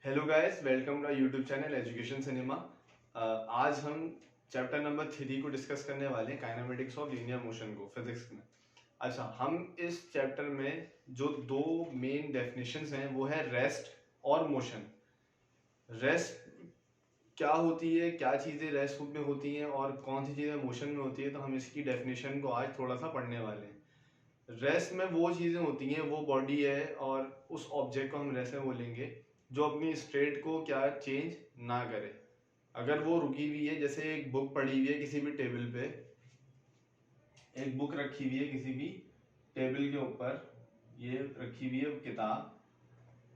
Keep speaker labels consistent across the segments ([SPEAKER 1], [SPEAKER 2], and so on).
[SPEAKER 1] Hello guys, welcome to YouTube channel education cinema. आज हम chapter number 3 को discuss करने वाले हैं, काइनेमेटिक्स ऑफ लीनियर मोशन को फिजिक्स में। अच्छा, हम इस चैप्टर में जो दो मेन डेफिनेशंस हैं वो है रेस्ट और मोशन। रेस्ट क्या होती है, क्या चीज़ें रेस्ट में होती हैं और कौन सी चीज़ें मोशन में होती है, तो हम इसकी डेफिनेशन को आज थोड़ा सा पढ़ने वाले हैं। रेस्ट में वो चीज़ें होती हैं, वो बॉडी है और उस ऑब्जेक्ट को हम रेस्ट में बोलेंगे जो अपनी स्टेट को क्या चेंज ना करे। अगर वो रुकी हुई है, जैसे एक बुक पड़ी हुई है किसी भी टेबल पे, एक बुक रखी हुई है किसी भी टेबल के ऊपर, ये रखी हुई है किताब,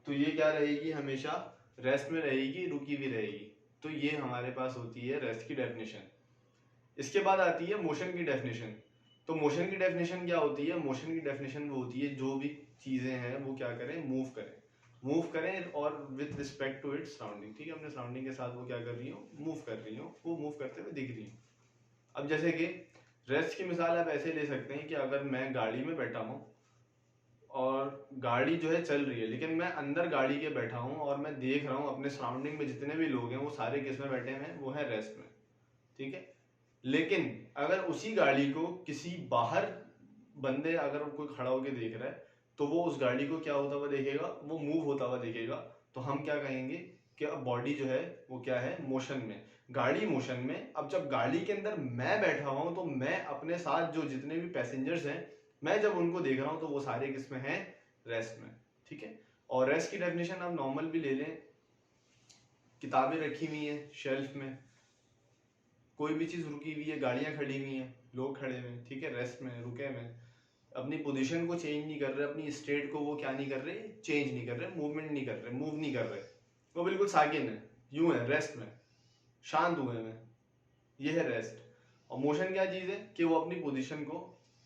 [SPEAKER 1] तो ये क्या रहेगी, हमेशा रेस्ट में रहेगी, रुकी हुई रहेगी। तो ये हमारे पास होती है रेस्ट की डेफिनेशन। इसके बाद आती है मोशन की डेफिनेशन। तो मोशन की डेफिनेशन क्या होती है? मोशन की डेफिनेशन वो होती है जो भी चीजें हैं वो क्या करें, मूव करें और with respect to its surrounding. ठीक है, अपने सराउंडिंग के साथ वो क्या कर रही हो, मूव कर रही हो, वो मूव करते हुए दिख रही हो। अब जैसे कि रेस्ट की मिसाल आप ऐसे ले सकते हैं कि अगर मैं गाड़ी में बैठा हूँ और गाड़ी जो है चल रही है, लेकिन मैं अंदर गाड़ी के बैठा हूँ और मैं देख रहा हूँ अपने सराउंडिंग में जितने भी लोग हैं वो सारे किस में बैठे हुए हैं, वो है रेस्ट में। ठीक है, लेकिन अगर उसी गाड़ी को किसी बाहर बंदे अगर कोई खड़ा होकर देख रहा है, तो वो उस गाड़ी को क्या होता हुआ देखेगा, वो मूव होता हुआ देखेगा। तो हम क्या कहेंगे कि अब बॉडी जो है वो क्या है, मोशन में, गाड़ी मोशन में। अब जब गाड़ी के अंदर मैं बैठा हुआ हूं, तो मैं अपने साथ जो जितने भी पैसेंजर्स हैं, मैं जब उनको देख रहा हूं तो वो सारे किस में हैं, रेस्ट में। ठीक है, और रेस्ट की डेफिनेशन आप नॉर्मल भी ले लें, किताबें रखी हुई हैं शेल्फ में, कोई भी चीज रुकी हुई है, गाड़ियां खड़ी हुई हैं, लोग खड़े हुए हैं, ठीक है, रेस्ट में, रुके में, अपनी पोजीशन को चेंज नहीं कर रहे, अपनी स्टेट को वो क्या नहीं कर रहे, चेंज नहीं कर रहे, मूवमेंट नहीं कर रहे, मूव नहीं कर रहे, वो बिल्कुल साकिन है, यूं है, रेस्ट में, शांत हुए में। ये है रेस्ट। और मोशन क्या चीज है कि वो अपनी पोजीशन को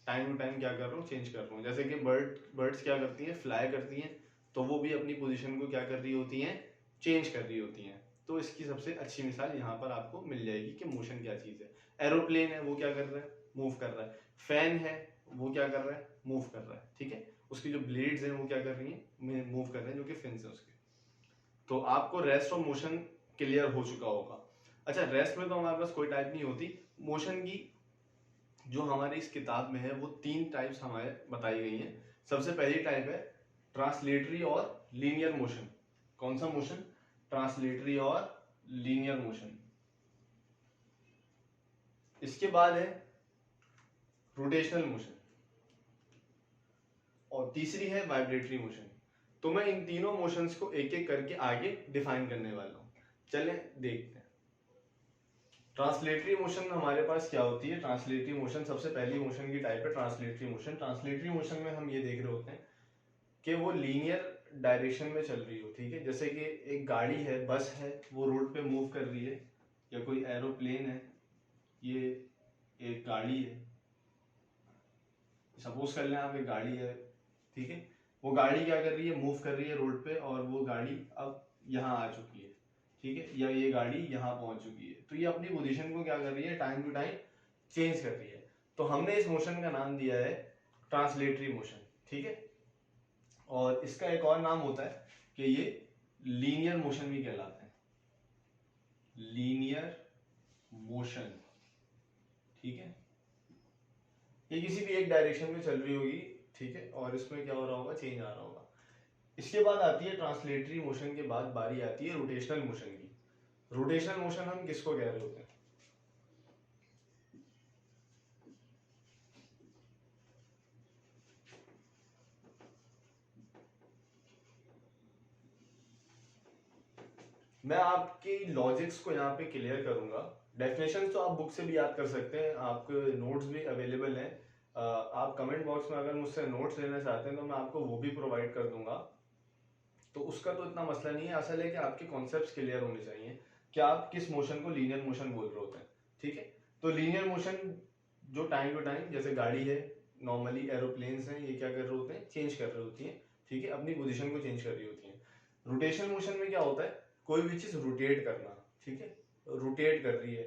[SPEAKER 1] टाइम टू टाइम क्या कर रहा हूँ, चेंज कर रहा हूँ। जैसे कि बर्ड्स क्या करती हैं, फ्लाई करती हैं, तो वो भी अपनी पोजीशन को क्या कर रही होती हैं, चेंज कर रही होती हैं। तो इसकी सबसे अच्छी मिसाल यहाँ पर आपको मिल जाएगी कि मोशन क्या चीज है। एरोप्लेन है, वो क्या कर रहा है, मूव कर रहा है। फैन है, वो क्या कर रहा है, मूव कर रहा है। ठीक है, उसकी जो ब्लेड्स हैं वो क्या कर रही हैं, मूव कर रहे हैं, जो कि फिन्स है उसके। तो आपको रेस्ट और मोशन क्लियर हो चुका होगा। अच्छा, रेस्ट में तो हमारे पास कोई टाइप नहीं होती। मोशन की जो हमारी इस किताब में है वो 3 टाइप्स हमारे बताई गई हैं। सबसे पहली टाइप है ट्रांसलेटरी और लीनियर मोशन। कौन सा मोशन? ट्रांसलेटरी और लीनियर मोशन। इसके बाद है रोटेशनल मोशन और तीसरी है वाइब्रेटरी मोशन। तो मैं इन तीनों मोशंस को एक एक करके आगे डिफाइन करने वाला हूं। चलें देखते हैं। ट्रांसलेटरी मोशन हमारे पास क्या होती है? ट्रांसलेटरी मोशन सबसे पहली मोशन की टाइप है ट्रांसलेटरी मोशन। ट्रांसलेटरी मोशन में हम ये देख रहे होते हैं कि वो लीनियर डायरेक्शन में चल रही हो। ठीक है, जैसे कि एक गाड़ी है, बस है, वो रोड पे मूव कर रही है, या कोई एरोप्लेन है, ये एक गाड़ी है, सपोज कर लें आप, एक गाड़ी है। ठीक है, वो गाड़ी क्या कर रही है, मूव कर रही है रोड पे, और वो गाड़ी अब यहाँ आ चुकी है। ठीक है, या ये गाड़ी यहाँ पहुंच चुकी है, तो ये अपनी पोजीशन को क्या कर रही है, टाइम टू टाइम चेंज कर रही है। तो हमने इस मोशन का नाम दिया है ट्रांसलेटरी मोशन। ठीक है, और इसका एक और नाम होता है कि ये लीनियर मोशन भी कहलाता है, लीनियर मोशन। ठीक है, ये किसी भी एक डायरेक्शन में चल रही होगी। ठीक है, और इसमें क्या हो रहा होगा, चेंज आ रहा होगा। इसके बाद आती है ट्रांसलेटरी मोशन के बाद बारी आती है रोटेशनल मोशन की। रोटेशनल मोशन हम किसको कह रहे होते हैं? मैं आपके लॉजिक्स को यहाँ पे क्लियर करूंगा। डेफिनेशन तो आप बुक से भी याद कर सकते हैं, आपके नोट्स भी अवेलेबल हैं। आप कमेंट बॉक्स में अगर मुझसे नोट्स लेना चाहते हैं तो मैं आपको वो भी प्रोवाइड कर दूंगा। तो उसका तो इतना मसला नहीं है, असल है कि आपके कॉन्सेप्ट्स क्लियर होने चाहिए कि आप किस मोशन को लीनियर मोशन बोल रहे होते हैं। ठीक है, तो लीनियर मोशन जो टाइम टू टाइम, जैसे गाड़ी है, नॉर्मली एरोप्लेन्स हैं, ये क्या कर रहे होते हैं, चेंज कर रही होती हैं। ठीक है, अपनी पोजीशन को चेंज कर रही होती हैं। रोटेशनल मोशन में क्या होता है, कोई भी चीज रोटेट करना। ठीक है, रोटेट कर रही है,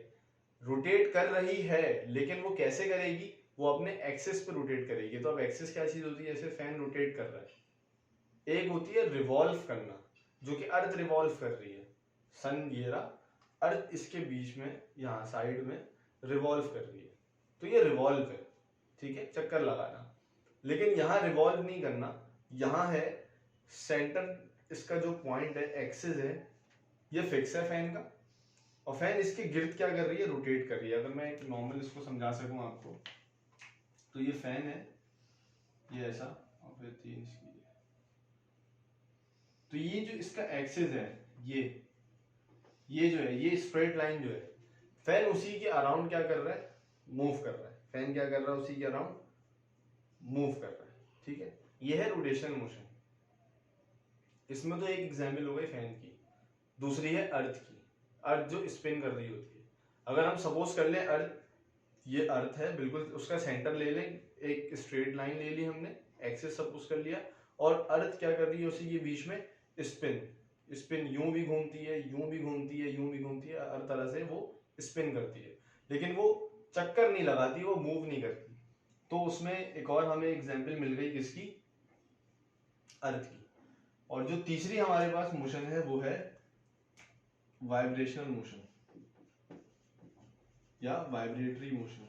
[SPEAKER 1] रोटेट कर रही है, लेकिन वो कैसे करेगी, वो अपने एक्सिस पे रोटेट करेगी। तो अब एक्सिस क्या चीज होती है, जैसे फैन रोटेट कर रहा है। एक होती है रिवॉल्व करना, जो कि अर्थ रिवॉल्व कर रही है, सन ये रहा, अर्थ इसके बीच में यहाँ साइड में रिवॉल्व कर रही है, तो ये रिवॉल्व है, ठीक है, चक्कर लगाना। लेकिन यहाँ रिवॉल्व नहीं करना, यहाँ है सेंटर, इसका जो पॉइंट है, एक्सिस है, ये फिक्स है फैन का, और फैन इसके गिर्द क्या कर रही है, रोटेट कर रही है। अगर मैं एक नॉर्मल इसको समझा सकूं आपको, तो ये फैन है, ये ऐसा, और फिर 3 इसकी, तो ये जो इसका एक्सिस है, ये जो है, ये स्ट्रेट लाइन जो है, फैन उसी के अराउंड क्या कर रहा है, मूव कर रहा है। फैन क्या कर रहा है, उसी के अराउंड मूव कर रहा है, ठीक है। ये है रोटेशनल मोशन। इसमें तो एक एग्जाम्पल हो गई फैन की, दूसरी है अर्थ की। अर्थ जो स्पिन कर रही होती है, अगर हम सपोज कर लें अर्थ, ये अर्थ है बिल्कुल, उसका सेंटर ले लें, एक स्ट्रेट लाइन ले ली हमने, एक्सिस सपोज कर लिया, और अर्थ क्या कर रही है, उसी के बीच में स्पिन यूं भी घूमती है, यूं भी घूमती है, यूं भी घूमती है, हर तरह से वो स्पिन करती है, लेकिन वो चक्कर नहीं लगाती, वो मूव नहीं करती। तो उसमें एक और हमें एग्जांपल मिल गई किसकी, अर्थ की। और जो तीसरी हमारे पास मोशन है वो है वाइब्रेशनल मोशन या वाइब्रेटरी मोशन।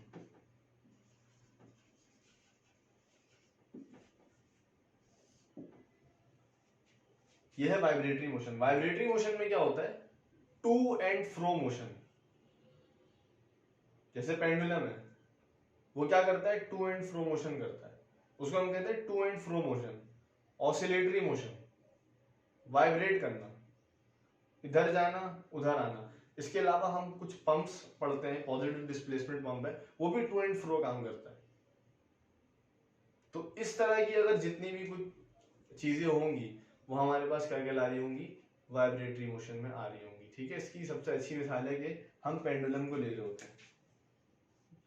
[SPEAKER 1] यह है वाइब्रेटरी मोशन। वाइब्रेटरी मोशन में क्या होता है, टू एंड फ्रो मोशन। जैसे पेंडुलम है, वो क्या करता है, टू एंड फ्रो मोशन करता है, उसको हम कहते हैं to and fro motion. Oscillatory motion, vibrate करना, इधर जाना उधर आना। इसके अलावा हम कुछ पंप्स पढ़ते हैं, पॉजिटिव डिस्प्लेसमेंट पंप है, वो भी टू एंड फ्रो काम करता है। तो इस तरह की अगर जितनी भी कुछ चीजें होंगी, वो हमारे पास क्या कहला रही होंगी, वाइब्रेटरी मोशन में आ रही होंगी, ठीक है। इसकी सबसे अच्छी मिसाल है कि हम पेंडुलम को ले रहे होते हैं,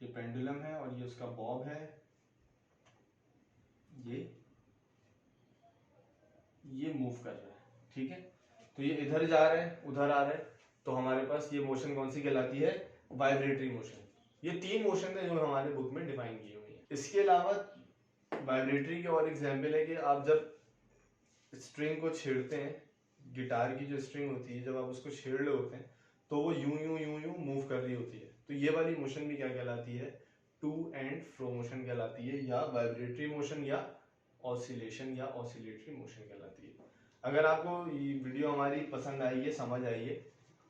[SPEAKER 1] ये पेंडुलम है और ये उसका बॉब है, ये मूव कर रहा है, ठीक है। तो ये इधर जा रहा है उधर आ रहा है, तो हमारे पास ये मोशन कौन सी कहलाती है, वाइब्रेटरी मोशन। ये 3 मोशन है जो हमारे बुक में डिफाइन की हुई है। इसके अलावा वाइब्रेटरी के और एग्जाम्पल है कि आप जब स्ट्रिंग को छेड़ते हैं, गिटार की जो स्ट्रिंग होती है, जब आप उसको छेड़ रहे होते हैं तो वो यूं यूं यूं यूं मूव कर रही होती है। तो ये वाली मोशन भी क्या कहलाती है, टू एंड फ्रो मोशन कहलाती है, या वाइब्रेटरी मोशन या ऑसिलेशन या ऑसिलेटरी मोशन कहलाती है। अगर आपको ये वीडियो हमारी पसंद आई है, समझ आई है,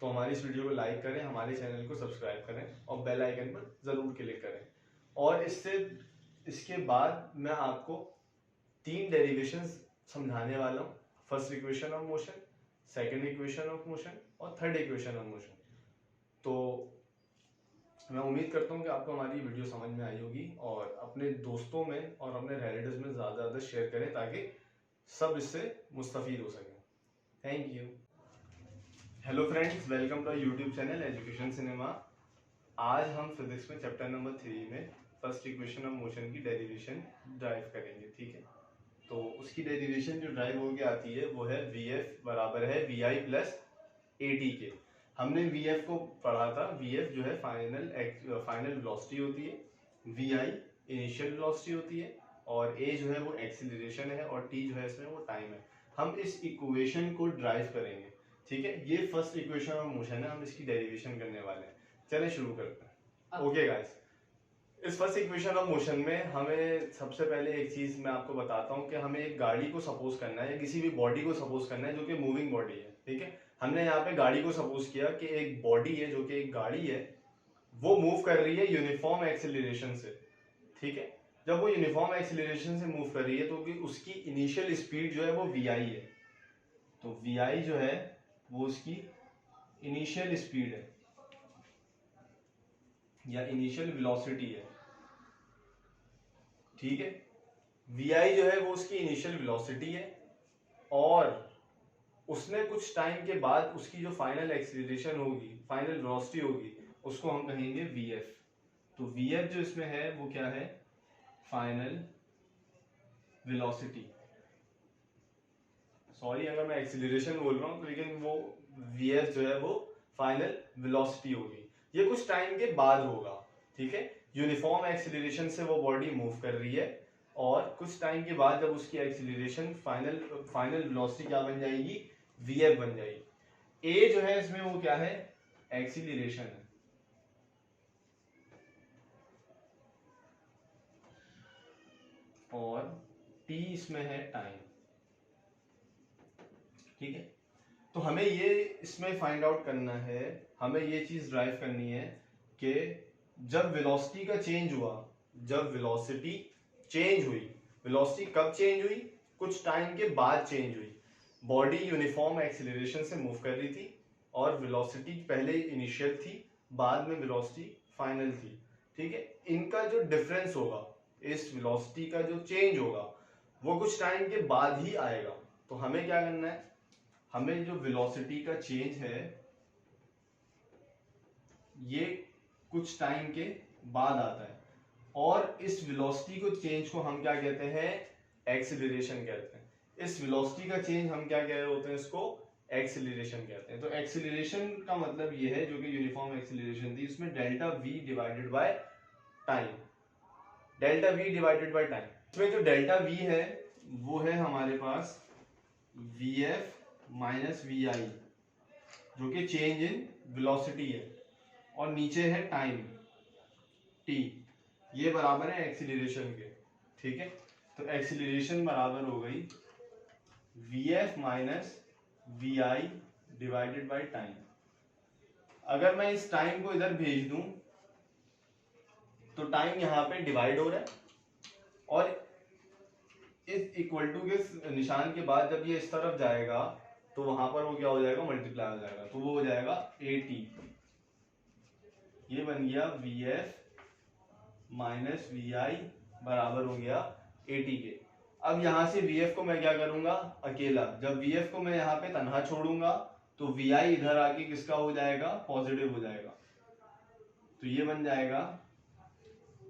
[SPEAKER 1] तो हमारी इस वीडियो को लाइक करें, हमारे चैनल को सब्सक्राइब करें और बेल आइकन पर जरूर क्लिक करें। और इसके बाद मैं आपको 3 डेरिवेशंस समझाने वाला हूँ। First equation of motion, second equation of motion और थर्ड इक्वेशन ऑफ मोशन। तो मैं उम्मीद करता हूँ कि आपको हमारी वीडियो समझ में आई होगी, और अपने दोस्तों में और अपने रिलेटिव्स में ज़्यादा शेयर करें ताकि सब इससे मुस्तफीद हो सकें। Thank you. Hello friends, welcome to YouTube channel education cinema. आज हम फिजिक्स में चैप्टर नंबर 3 में फर्स्ट इक्वेशन ऑफ मोशन की डेरिवेशन ड्राइव करेंगे, ठीक है। तो उसकी डेरिवेशन जो ड्राइव होके आती है वो है Vf बराबर है Vi प्लस AT के। हमने Vf को पढ़ा था, Vf जो है फाइनल वेलोसिटी होती है, Vi इनिशियल वेलोसिटी होती है, और A जो है वो एक्सीलरेशन है, और T जो है इसमें वो टाइम है। हम इस इक्वेशन को ड्राइव करेंगे, ठीक है। ये फर्स्ट इक्वेशन ऑफ मोशन है, हम इसकी डेरिवेशन करने वाले हैं। चलें शुरू करते हैं। ओके गाइस, इस फर्स्ट इक्वेशन ऑफ मोशन में हमें सबसे पहले एक चीज मैं आपको बताता हूँ कि हमें एक गाड़ी को सपोज करना है, या किसी भी बॉडी को सपोज करना है जो कि मूविंग बॉडी है, ठीक है। हमने यहाँ पे गाड़ी को सपोज किया कि एक बॉडी है, जो कि एक गाड़ी है, वो मूव कर रही है यूनिफॉर्म एक्सीलरेशन से, ठीक है। जब वो यूनिफॉर्म एक्सीलरेशन से मूव कर रही है तो उसकी इनिशियल स्पीड जो है वो Vi है। तो Vi जो है वो उसकी इनिशियल स्पीड है या इनिशियल वेलोसिटी है, ठीक है। Vi जो है वो उसकी इनिशियल वेलोसिटी है, और उसने कुछ टाइम के बाद उसकी जो फाइनल एक्सीलरेशन होगी, फाइनल वेलोसिटी होगी, उसको हम कहेंगे Vf। तो Vf जो इसमें है वो क्या है, फाइनल वेलोसिटी। सॉरी अगर मैं एक्सीलरेशन बोल रहा हूँ तो, लेकिन वो Vf जो है वो फाइनल वेलोसिटी होगी। ये कुछ टाइम के बाद होगा, ठीक है। यूनिफॉर्म एक्सीलरेशन से वो बॉडी मूव कर रही है, और कुछ टाइम के बाद जब उसकी एक्सीलरेशन फाइनल वेलोसिटी क्या बन जाएगी, vf बन जाएगी। a जो है इसमें वो क्या है, एक्सीलरेशन है, और t इसमें है टाइम। ठीक है, तो हमें ये इसमें फाइंड आउट करना है, हमें ये चीज ड्राइव करनी है कि जब वेलोसिटी का चेंज हुआ, जब वेलोसिटी चेंज हुई, वेलोसिटी कब चेंज हुई, कुछ टाइम के बाद चेंज हुई। बॉडी यूनिफॉर्म एक्सीलरेशन से मूव कर रही थी और वेलोसिटी पहले इनिशियल थी, बाद में वेलोसिटी फाइनल थी। ठीक है, इनका जो डिफरेंस होगा, इस वेलोसिटी का जो चेंज होगा वो कुछ टाइम के बाद ही आएगा। तो हमें क्या करना है, हमें जो वेलोसिटी का चेंज है ये कुछ टाइम के बाद आता है, और इस वेलोसिटी को चेंज को हम क्या कहते हैं, एक्सीलरेशन कहते हैं। इस वेलोसिटी का चेंज हम क्या कह रहे होते हैं, इसको एक्सीलरेशन कहते हैं। तो एक्सीलरेशन का मतलब ये है, जो कि यूनिफॉर्म एक्सीलरेशन थी, इसमें delta we divided by time, delta we divided by time. इसमें जो डेल्टा वी है वो है हमारे पास वी एफ माइनस वी आई, जो कि चेंज इन वेलोसिटी है, और नीचे है टाइम टी, ये बराबर है एक्सीलरेशन के। ठीक है, तो एक्सीलरेशन बराबर हो गई V F minus V I divided by time. अगर मैं इस टाइम को इधर भेज दूं तो टाइम यहां पे डिवाइड हो रहा है, और इस इक्वल टू के निशान के बाद जब ये इस तरफ जाएगा तो वहां पर वो क्या हो जाएगा, मल्टीप्लाई हो जाएगा, तो वो हो जाएगा ए टी। ये बन गया वी एफ माइनस वी आई बराबर हो गया ए टी के। अब यहां से वी एफ को मैं क्या करूंगा, अकेला, जब वी एफ को मैं यहाँ पे तनहा छोड़ूंगा तो वी आई इधर आके किसका हो जाएगा, पॉजिटिव हो जाएगा। तो ये बन जाएगा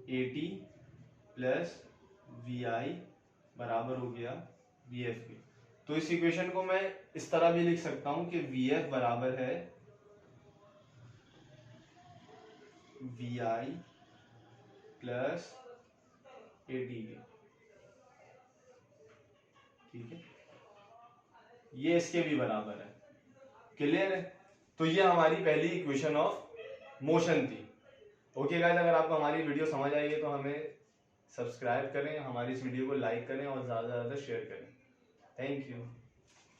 [SPEAKER 1] ए टी प्लस वी आई बराबर हो गया वी एफ के। तो इस इक्वेशन को मैं इस तरह भी लिख सकता हूं कि वी एफ बराबर है V I plus A T के। ठीक है, ये इसके भी बराबर है। क्लियर है, तो ये हमारी पहली इक्वेशन ऑफ मोशन थी। ओके गाइस, अगर आपको हमारी वीडियो समझ आई है तो हमें सब्सक्राइब करें, हमारी इस वीडियो को लाइक करें और ज़्यादा से ज़्यादा शेयर करें। Thank you.